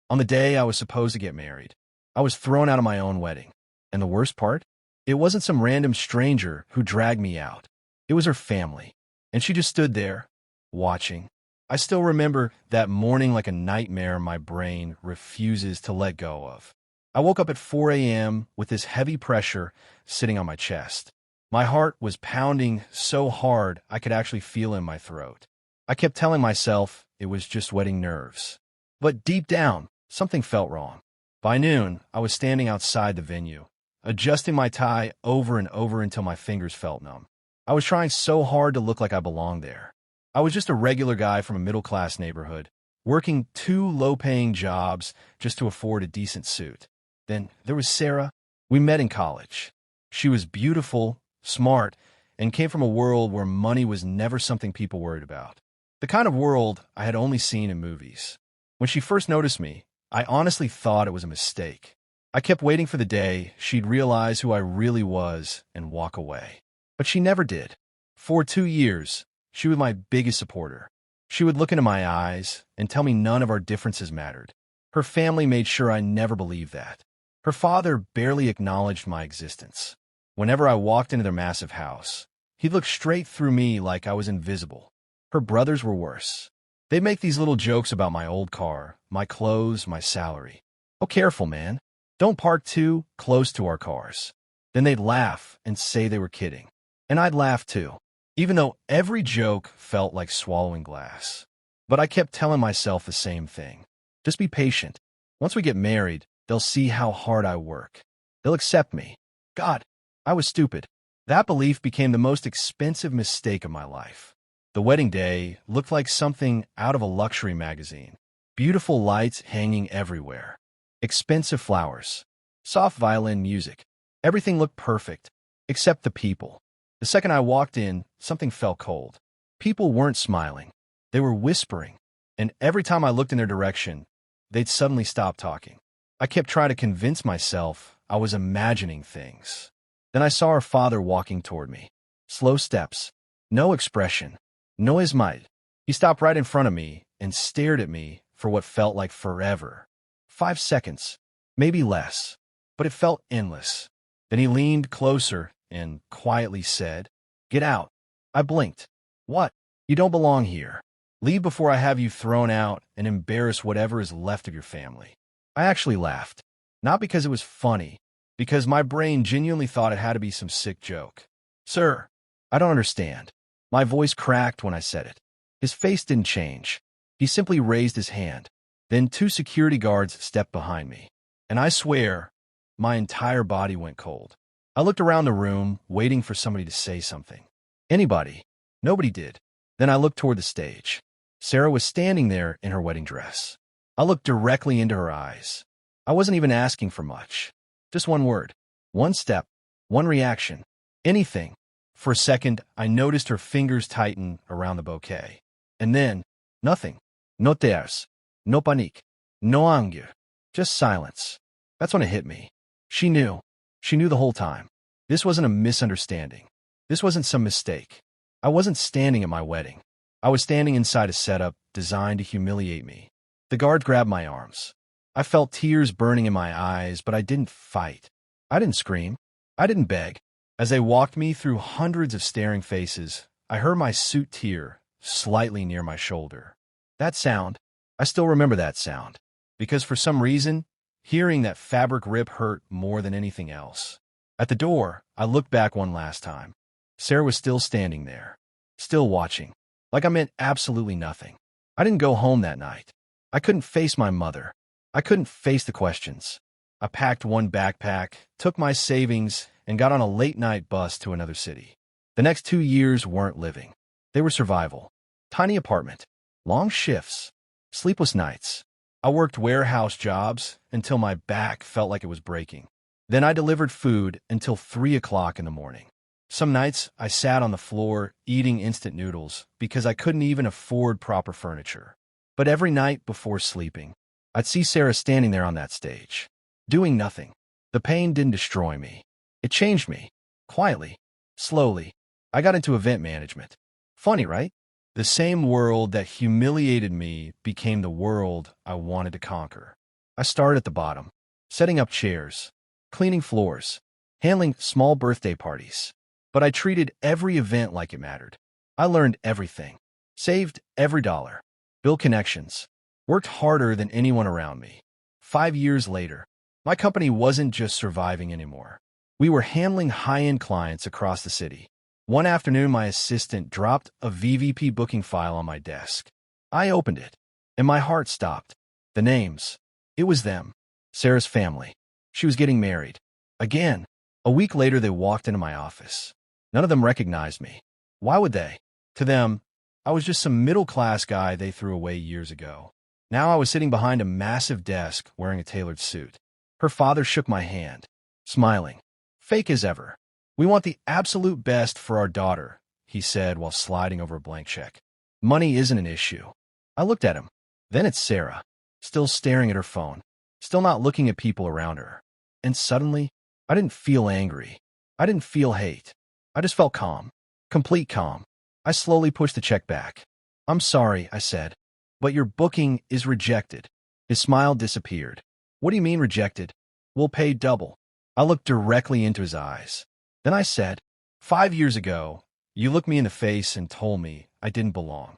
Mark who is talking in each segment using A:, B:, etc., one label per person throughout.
A: On the day I was supposed to get married, I was thrown out of my own wedding. And the worst part? It wasn't some random stranger who dragged me out. It was her family. And she just stood there, watching. I still remember that morning like a nightmare my brain refuses to let go of. I woke up at 4 a.m. with this heavy pressure sitting on my chest. My heart was pounding so hard I could actually feel it in my throat. I kept telling myself it was just wedding nerves. But deep down, something felt wrong. By noon, I was standing outside the venue, adjusting my tie over and over until my fingers felt numb. I was trying so hard to look like I belonged there. I was just a regular guy from a middle-class neighborhood, working 2 low-paying jobs just to afford a decent suit. Then there was Sarah. We met in college. She was beautiful, smart, and came from a world where money was never something people worried about. The kind of world I had only seen in movies. When she first noticed me, I honestly thought it was a mistake. I kept waiting for the day she'd realize who I really was and walk away. But she never did. For 2 years, she was my biggest supporter. She would look into my eyes and tell me none of our differences mattered. Her family made sure I never believed that. Her father barely acknowledged my existence. Whenever I walked into their massive house, he looked straight through me like I was invisible. Her brothers were worse. They'd make these little jokes about my old car, my clothes, my salary. Oh, careful, man. Don't park too close to our cars. Then they'd laugh and say they were kidding. And I'd laugh too, even though every joke felt like swallowing glass. But I kept telling myself the same thing. Just be patient. Once we get married, they'll see how hard I work. They'll accept me. God, I was stupid. That belief became the most expensive mistake of my life. The wedding day looked like something out of a luxury magazine. Beautiful lights hanging everywhere. Expensive flowers. Soft violin music. Everything looked perfect, except the people. The second I walked in, something felt cold. People weren't smiling. They were whispering. And every time I looked in their direction, they'd suddenly stop talking. I kept trying to convince myself I was imagining things. Then I saw her father walking toward me. Slow steps. No expression. No smile. He stopped right in front of me and stared at me for what felt like forever. 5 seconds. Maybe less. But it felt endless. Then he leaned closer and quietly said, "Get out." I blinked. "What? You don't belong here. Leave before I have you thrown out and embarrass whatever is left of your family." I actually laughed. Not because it was funny, because my brain genuinely thought it had to be some sick joke. "Sir, I don't understand." My voice cracked when I said it. His face didn't change. He simply raised his hand. Then 2 security guards stepped behind me. And I swear, my entire body went cold. I looked around the room, waiting for somebody to say something. Anybody. Nobody did. Then I looked toward the stage. Sarah was standing there in her wedding dress. I looked directly into her eyes. I wasn't even asking for much. Just one word. One step. One reaction. Anything. For a second, I noticed her fingers tighten around the bouquet. And then, nothing. No tears. No panique. No anger. Just silence. That's when it hit me. She knew. She knew the whole time. This wasn't a misunderstanding. This wasn't some mistake. I wasn't standing at my wedding. I was standing inside a setup designed to humiliate me. The guard grabbed my arms. I felt tears burning in my eyes, but I didn't fight. I didn't scream. I didn't beg. As they walked me through hundreds of staring faces, I heard my suit tear slightly near my shoulder. That sound, I still remember that sound, because for some reason, hearing that fabric rip hurt more than anything else. At the door, I looked back one last time. Sarah was still standing there, still watching, like I meant absolutely nothing. I didn't go home that night. I couldn't face my mother. I couldn't face the questions. I packed one backpack, took my savings, and got on a late-night bus to another city. The next 2 years weren't living. They were survival. Tiny apartment, long shifts, sleepless nights. I worked warehouse jobs until my back felt like it was breaking. Then I delivered food until 3 o'clock in the morning. Some nights I sat on the floor eating instant noodles because I couldn't even afford proper furniture. But every night before sleeping, I'd see Sarah standing there on that stage, doing nothing. The pain didn't destroy me. It changed me. Quietly. Slowly. I got into event management. Funny, right? The same world that humiliated me became the world I wanted to conquer. I started at the bottom, setting up chairs, cleaning floors, handling small birthday parties. But I treated every event like it mattered. I learned everything, saved every dollar, built connections, worked harder than anyone around me. 5 years later, my company wasn't just surviving anymore. We were handling high-end clients across the city. One afternoon, my assistant dropped a VVP booking file on my desk. I opened it, and my heart stopped. The names. It was them. Sarah's family. She was getting married. Again. A week later, they walked into my office. None of them recognized me. Why would they? To them, I was just some middle-class guy they threw away years ago. Now I was sitting behind a massive desk wearing a tailored suit. Her father shook my hand, smiling. Fake as ever. We want the absolute best for our daughter, he said while sliding over a blank check. Money isn't an issue. I looked at him. Then it's Sarah, still staring at her phone, still not looking at people around her. And suddenly, I didn't feel angry. I didn't feel hate. I just felt calm. Complete calm. I slowly pushed the check back. I'm sorry, I said, but your booking is rejected. His smile disappeared. What do you mean rejected? We'll pay double. I looked directly into his eyes. Then I said, 5 years ago, you looked me in the face and told me I didn't belong.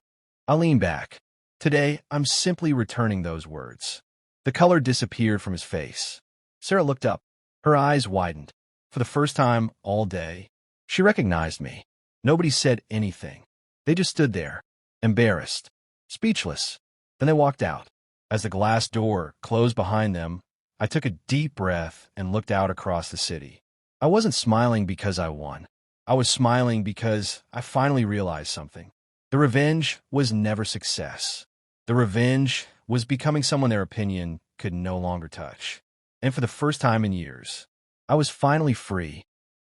A: I leaned back. Today, I'm simply returning those words. The color disappeared from his face. Sarah looked up. Her eyes widened. For the first time all day, she recognized me. Nobody said anything. They just stood there, embarrassed, speechless. Then they walked out. As the glass door closed behind them, I took a deep breath and looked out across the city. I wasn't smiling because I won. I was smiling because I finally realized something. The revenge was never success. The revenge was becoming someone their opinion could no longer touch. And for the first time in years, I was finally free.